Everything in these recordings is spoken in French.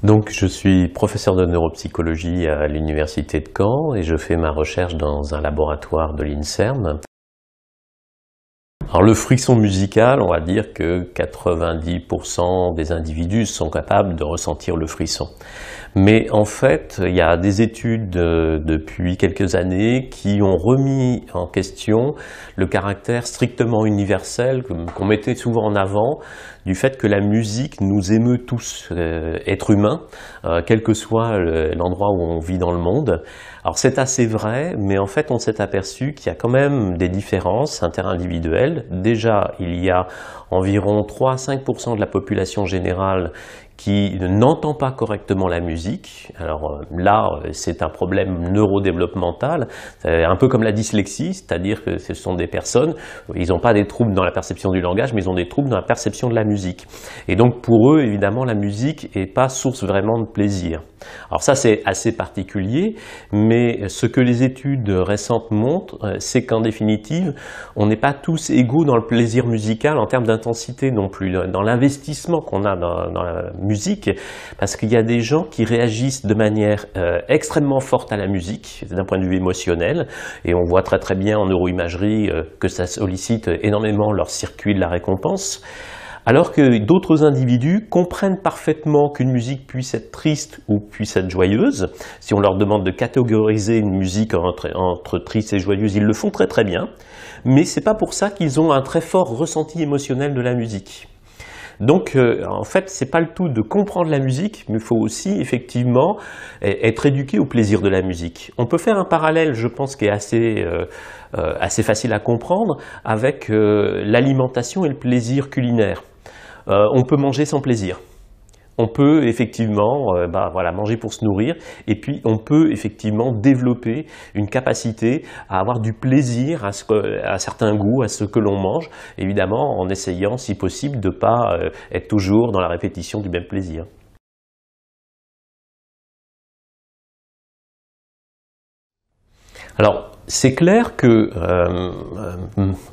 Donc je suis professeur de neuropsychologie à l'université de Caen et je fais ma recherche dans un laboratoire de l'INSERM. Alors le frisson musical, on va dire que 90% des individus sont capables de ressentir le frisson. Mais en fait, il y a des études depuis quelques années qui ont remis en question le caractère strictement universel qu'on mettait souvent en avant du fait que la musique nous émeut tous, êtres humains, quel que soit l'endroit où on vit dans le monde. Alors c'est assez vrai, mais en fait on s'est aperçu qu'il y a quand même des différences interindividuelles. Déjà, il y a environ 3 à 5% de la population générale qui n'entend pas correctement la musique. Alors là, c'est un problème neurodéveloppemental, un peu comme la dyslexie, c'est-à-dire que ce sont des personnes, ils n'ont pas des troubles dans la perception du langage, mais ils ont des troubles dans la perception de la musique. Et donc pour eux, évidemment, la musique n'est pas source vraiment de plaisir. Alors ça, c'est assez particulier, mais ce que les études récentes montrent, c'est qu'en définitive, on n'est pas tous égaux dans le plaisir musical en termes d'intensité non plus, dans l'investissement qu'on a dans la musique, parce qu'il y a des gens qui réagissent de manière extrêmement forte à la musique, d'un point de vue émotionnel, et on voit très bien en neuroimagerie que ça sollicite énormément leur circuit de la récompense. Alors que d'autres individus comprennent parfaitement qu'une musique puisse être triste ou puisse être joyeuse. Si on leur demande de catégoriser une musique entre triste et joyeuse, ils le font très bien. Mais c'est pas pour ça qu'ils ont un très fort ressenti émotionnel de la musique. Donc en fait, c'est pas le tout de comprendre la musique, mais il faut aussi effectivement être éduqué au plaisir de la musique. On peut faire un parallèle, je pense, qui est assez facile à comprendre avec l'alimentation et le plaisir culinaire. On peut manger sans plaisir. On peut effectivement manger pour se nourrir, et puis on peut effectivement développer une capacité à avoir du plaisir à certains goûts, à ce que l'on mange, évidemment en essayant si possible de ne pas être toujours dans la répétition du même plaisir. Alors, c'est clair que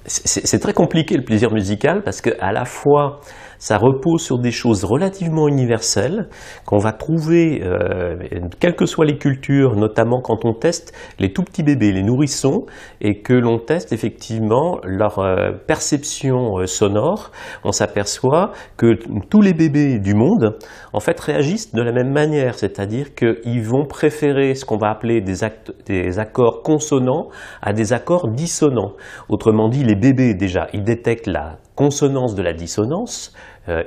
c'est très compliqué le plaisir musical parce qu'à la fois ça repose sur des choses relativement universelles qu'on va trouver, quelles que soient les cultures, notamment quand on teste les tout petits bébés, les nourrissons, et que l'on teste effectivement leur perception sonore. On s'aperçoit que tous les bébés du monde en fait réagissent de la même manière, c'est-à-dire qu'ils vont préférer ce qu'on va appeler des accords consonants à des accords dissonants. Autrement dit, les bébés déjà, ils détectent la consonance de la dissonance,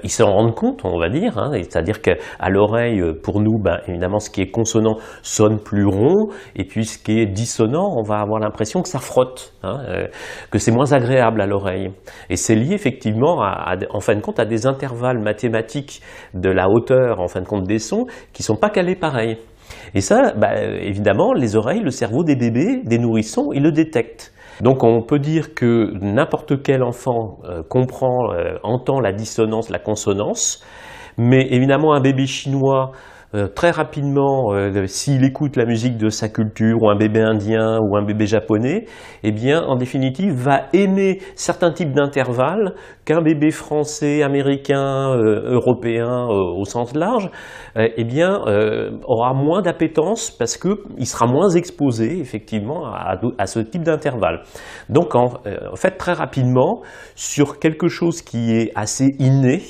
ils s'en rendent compte, on va dire, c'est-à-dire qu'à l'oreille, pour nous, évidemment, ce qui est consonant sonne plus rond, et puis ce qui est dissonant, on va avoir l'impression que ça frotte, que c'est moins agréable à l'oreille. Et c'est lié effectivement, en fin de compte, à des intervalles mathématiques de la hauteur, en fin de compte, des sons, qui ne sont pas calés pareil. Et ça, évidemment, les oreilles, le cerveau des bébés, des nourrissons, ils le détectent. Donc on peut dire que n'importe quel enfant entend la dissonance, la consonance, mais évidemment un bébé chinois, très rapidement, s'il écoute la musique de sa culture, ou un bébé indien, ou un bébé japonais, eh bien, en définitive, va aimer certains types d'intervalles qu'un bébé français, américain, européen, au sens large, aura moins d'appétence parce qu'il sera moins exposé, effectivement, à ce type d'intervalle. Donc, en fait, très rapidement, sur quelque chose qui est assez inné,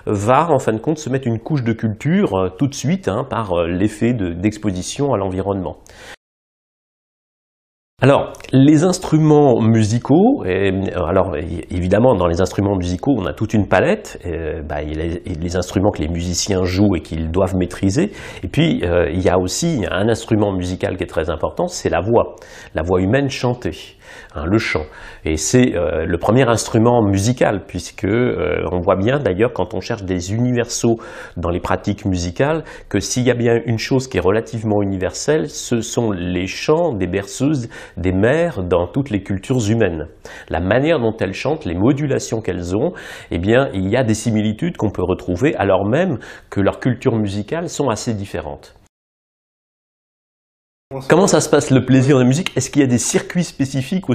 va en fin de compte se mettre une couche de culture tout de suite par l'effet d'exposition à l'environnement. Alors, les instruments musicaux, alors évidemment dans les instruments musicaux on a toute une palette, il y a les instruments que les musiciens jouent et qu'ils doivent maîtriser, et puis il y a aussi un instrument musical qui est très important, c'est la voix humaine chantée. Le chant. Et c'est le premier instrument musical, puisque on voit bien d'ailleurs quand on cherche des universaux dans les pratiques musicales, que s'il y a bien une chose qui est relativement universelle, ce sont les chants des berceuses, des mères dans toutes les cultures humaines. La manière dont elles chantent, les modulations qu'elles ont, eh bien, il y a des similitudes qu'on peut retrouver, alors même que leurs cultures musicales sont assez différentes. Comment ça se passe le plaisir de la musique? Est-ce qu'il y a des circuits spécifiques au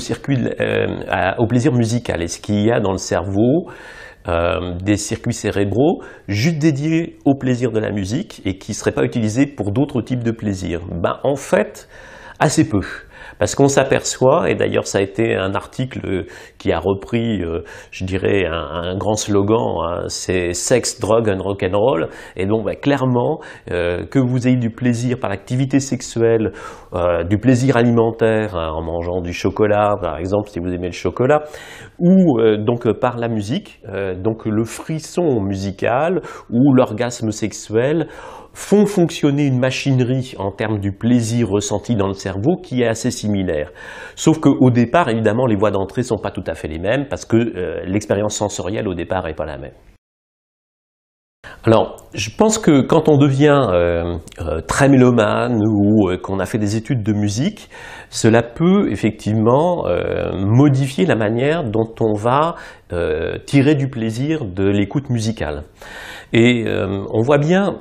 plaisir musical? Est-ce qu'il y a dans le cerveau des circuits cérébraux juste dédiés au plaisir de la musique et qui ne seraient pas utilisés pour d'autres types de plaisirs? Ben, en fait, assez peu. Parce qu'on s'aperçoit, et d'ailleurs ça a été un article qui a repris, je dirais, un grand slogan, hein, c'est « Sex, Drug and Rock'n'Roll ». Et donc clairement, que vous ayez du plaisir par l'activité sexuelle, du plaisir alimentaire, hein, en mangeant du chocolat par exemple, si vous aimez le chocolat, ou donc par la musique, donc le frisson musical ou l'orgasme sexuel, font fonctionner une machinerie en termes du plaisir ressenti dans le cerveau qui est assez similaire. Sauf qu'au départ, évidemment, les voies d'entrée ne sont pas tout à fait les mêmes parce que l'expérience sensorielle au départ n'est pas la même. Alors, je pense que quand on devient très mélomane ou qu'on a fait des études de musique, cela peut effectivement modifier la manière dont on va tirer du plaisir de l'écoute musicale. Et on voit bien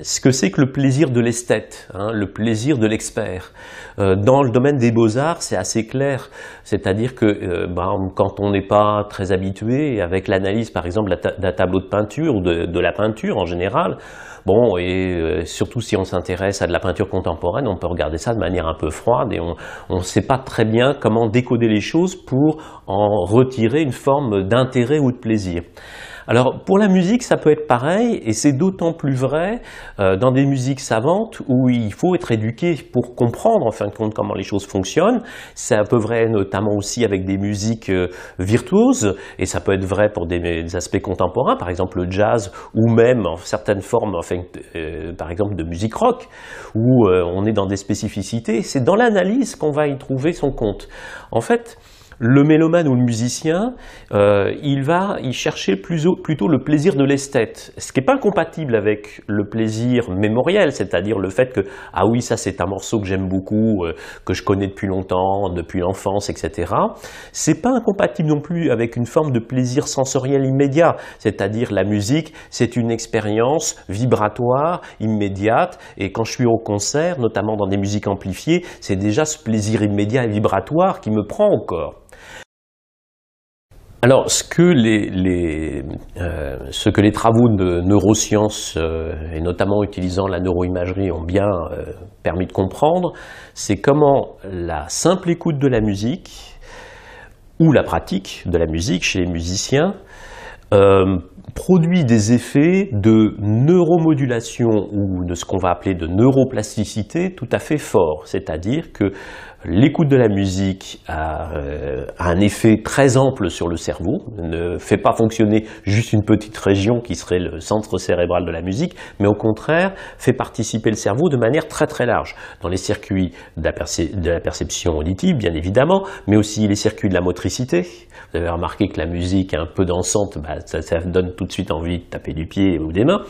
ce que c'est que le plaisir de l'esthète, hein, le plaisir de l'expert. Dans le domaine des beaux-arts, c'est assez clair. C'est-à-dire que quand on n'est pas très habitué, avec l'analyse par exemple d'un tableau de peinture ou de la peinture en général, bon, et surtout si on s'intéresse à de la peinture contemporaine, on peut regarder ça de manière un peu froide et on ne sait pas très bien comment décoder les choses pour en retirer une forme d'intérêt ou de plaisir. Alors pour la musique ça peut être pareil et c'est d'autant plus vrai dans des musiques savantes où il faut être éduqué pour comprendre en fin de compte comment les choses fonctionnent. C'est un peu vrai notamment aussi avec des musiques virtuoses et ça peut être vrai pour des aspects contemporains, par exemple le jazz ou même en certaines formes par exemple de musique rock où on est dans des spécificités. C'est dans l'analyse qu'on va y trouver son compte. En fait, le mélomane ou le musicien, il va y chercher plutôt le plaisir de l'esthète, ce qui n'est pas incompatible avec le plaisir mémoriel, c'est-à-dire le fait que « ah oui, ça c'est un morceau que j'aime beaucoup, que je connais depuis longtemps, depuis l'enfance, etc. » C'est pas incompatible non plus avec une forme de plaisir sensoriel immédiat, c'est-à-dire la musique, c'est une expérience vibratoire, immédiate, et quand je suis au concert, notamment dans des musiques amplifiées, c'est déjà ce plaisir immédiat et vibratoire qui me prend au corps. Alors, ce que les travaux de neurosciences, et notamment utilisant la neuroimagerie, ont bien permis de comprendre, c'est comment la simple écoute de la musique, ou la pratique de la musique chez les musiciens, produit des effets de neuromodulation ou de ce qu'on va appeler de neuroplasticité tout à fait forts. C'est-à-dire que l'écoute de la musique a un effet très ample sur le cerveau, ne fait pas fonctionner juste une petite région qui serait le centre cérébral de la musique, mais au contraire fait participer le cerveau de manière très très large, dans les circuits de la perception auditive bien évidemment, mais aussi les circuits de la motricité. Vous avez remarqué que la musique un peu dansante, ça donne tout de suite envie de taper du pied ou des mains.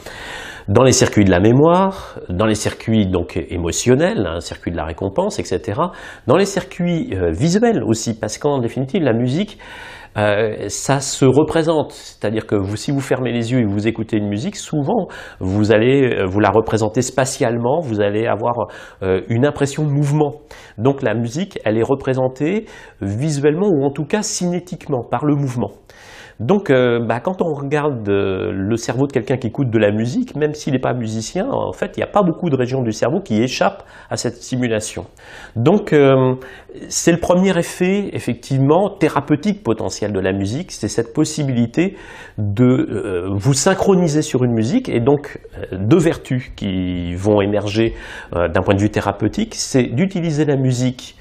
Dans les circuits de la mémoire, dans les circuits donc émotionnels, un circuit de la récompense, etc. Dans les circuits visuels aussi, parce qu'en définitive la musique, ça se représente, c'est-à-dire que si vous fermez les yeux et vous écoutez une musique, souvent vous allez vous la représenter spatialement, vous allez avoir une impression de mouvement. Donc la musique, elle est représentée visuellement ou en tout cas cinétiquement par le mouvement. Donc quand on regarde le cerveau de quelqu'un qui écoute de la musique, même s'il n'est pas musicien, en fait il n'y a pas beaucoup de régions du cerveau qui échappent à cette stimulation. Donc c'est le premier effet effectivement thérapeutique potentiel de la musique, c'est cette possibilité de vous synchroniser sur une musique et donc deux vertus qui vont émerger d'un point de vue thérapeutique, c'est d'utiliser la musique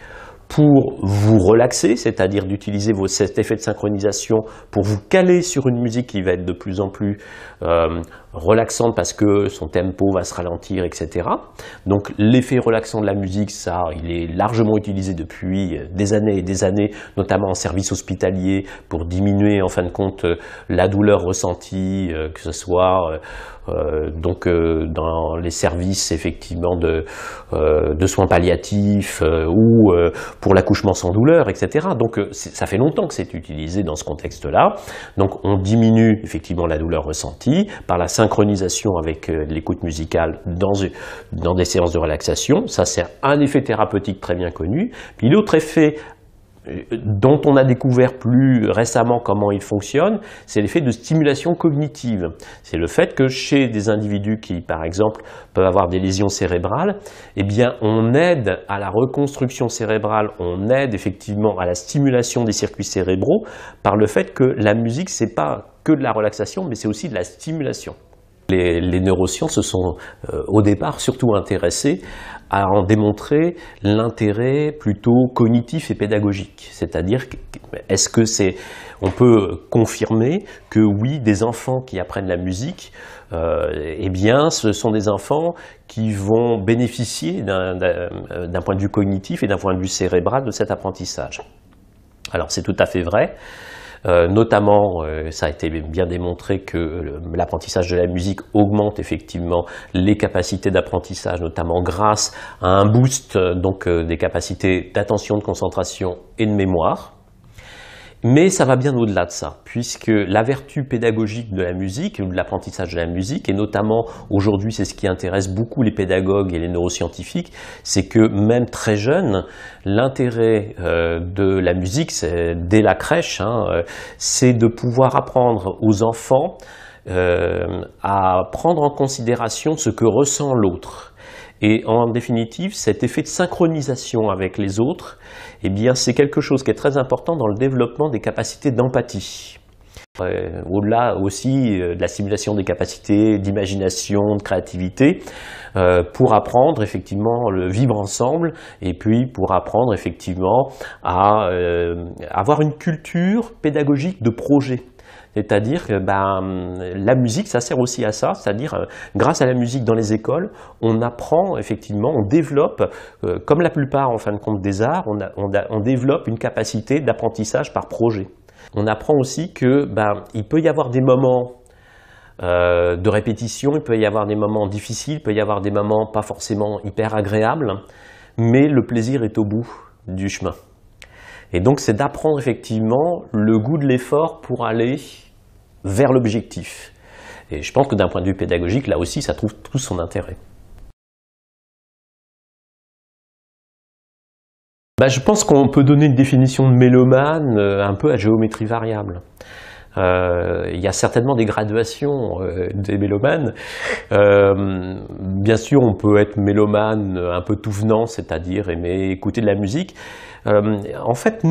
pour vous relaxer, c'est-à-dire d'utiliser cet effet de synchronisation pour vous caler sur une musique qui va être de plus en plus relaxante parce que son tempo va se ralentir, etc. Donc l'effet relaxant de la musique, ça, il est largement utilisé depuis des années et des années, notamment en service hospitalier, pour diminuer en fin de compte la douleur ressentie, que ce soit dans les services effectivement de soins palliatifs ou pour l'accouchement sans douleur, etc. Donc ça fait longtemps que c'est utilisé dans ce contexte-là. Donc on diminue effectivement la douleur ressentie par la synchronisation avec l'écoute musicale dans des séances de relaxation. Ça c'est un effet thérapeutique très bien connu. Puis l'autre effet dont on a découvert plus récemment comment il fonctionne, c'est l'effet de stimulation cognitive. C'est le fait que chez des individus qui, par exemple, peuvent avoir des lésions cérébrales, eh bien, on aide à la reconstruction cérébrale, on aide effectivement à la stimulation des circuits cérébraux par le fait que la musique, c'est pas que de la relaxation, mais c'est aussi de la stimulation. Les neurosciences se sont au départ surtout intéressées à en démontrer l'intérêt plutôt cognitif et pédagogique. C'est-à-dire, est-ce que on peut confirmer que oui, des enfants qui apprennent la musique, eh bien, ce sont des enfants qui vont bénéficier d'un point de vue cognitif et d'un point de vue cérébral de cet apprentissage. Alors c'est tout à fait vrai. Notamment, ça a été bien démontré que l'apprentissage de la musique augmente effectivement les capacités d'apprentissage, notamment grâce à un boost donc des capacités d'attention, de concentration et de mémoire. Mais ça va bien au-delà de ça, puisque la vertu pédagogique de la musique, ou de l'apprentissage de la musique, et notamment aujourd'hui c'est ce qui intéresse beaucoup les pédagogues et les neuroscientifiques, c'est que même très jeune, l'intérêt de la musique, dès la crèche, c'est de pouvoir apprendre aux enfants à prendre en considération ce que ressent l'autre. Et en définitive, cet effet de synchronisation avec les autres, eh bien, c'est quelque chose qui est très important dans le développement des capacités d'empathie. Au-delà aussi de la stimulation des capacités d'imagination, de créativité, pour apprendre effectivement le vivre ensemble et puis pour apprendre effectivement à avoir une culture pédagogique de projet. C'est-à-dire que la musique, ça sert aussi à ça, c'est-à-dire grâce à la musique dans les écoles, on apprend effectivement, on développe, comme la plupart en fin de compte des arts, on développe une capacité d'apprentissage par projet. On apprend aussi que il peut y avoir des moments de répétition, il peut y avoir des moments difficiles, il peut y avoir des moments pas forcément hyper agréables, mais le plaisir est au bout du chemin. Et donc c'est d'apprendre effectivement le goût de l'effort pour aller vers l'objectif. Et je pense que d'un point de vue pédagogique, là aussi, ça trouve tout son intérêt. Je pense qu'on peut donner une définition de mélomane un peu à géométrie variable. Il y a certainement des graduations des mélomanes. Bien sûr, on peut être mélomane un peu tout venant, c'est-à-dire aimer écouter de la musique. En fait,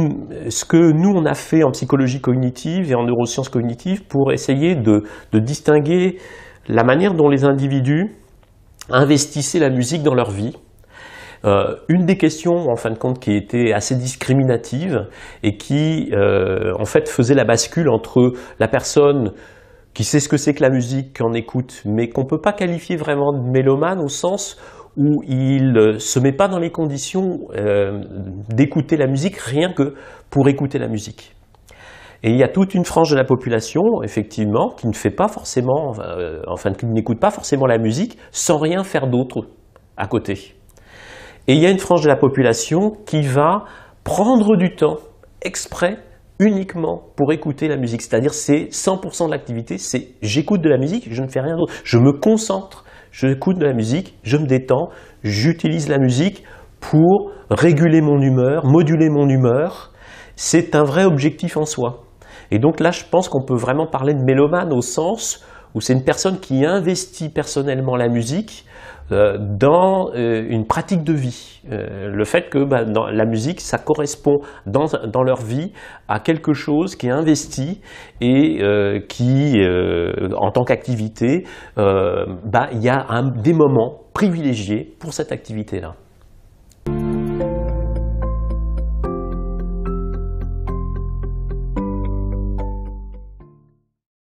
ce que nous on a fait en psychologie cognitive et en neurosciences cognitives pour essayer de distinguer la manière dont les individus investissaient la musique dans leur vie. Une des questions, en fin de compte, qui était assez discriminative et qui, en fait, faisait la bascule entre la personne qui sait ce que c'est que la musique, qui en écoute, mais qu'on ne peut pas qualifier vraiment de mélomane au sens où il ne se met pas dans les conditions d'écouter la musique rien que pour écouter la musique. Et il y a toute une frange de la population, effectivement, qui ne fait pas forcément, qui n'écoute pas forcément la musique sans rien faire d'autre à côté. Et il y a une frange de la population qui va prendre du temps exprès uniquement pour écouter la musique. C'est-à-dire c'est 100% de l'activité, c'est j'écoute de la musique, je ne fais rien d'autre. Je me concentre, j'écoute de la musique, je me détends, j'utilise la musique pour réguler mon humeur, moduler mon humeur. C'est un vrai objectif en soi. Et donc là, je pense qu'on peut vraiment parler de mélomane au sens où c'est une personne qui investit personnellement la musique dans une pratique de vie. Le fait que dans la musique, ça correspond dans leur vie à quelque chose qui est investi et qui, en tant qu'activité, il y a des moments privilégiés pour cette activité-là.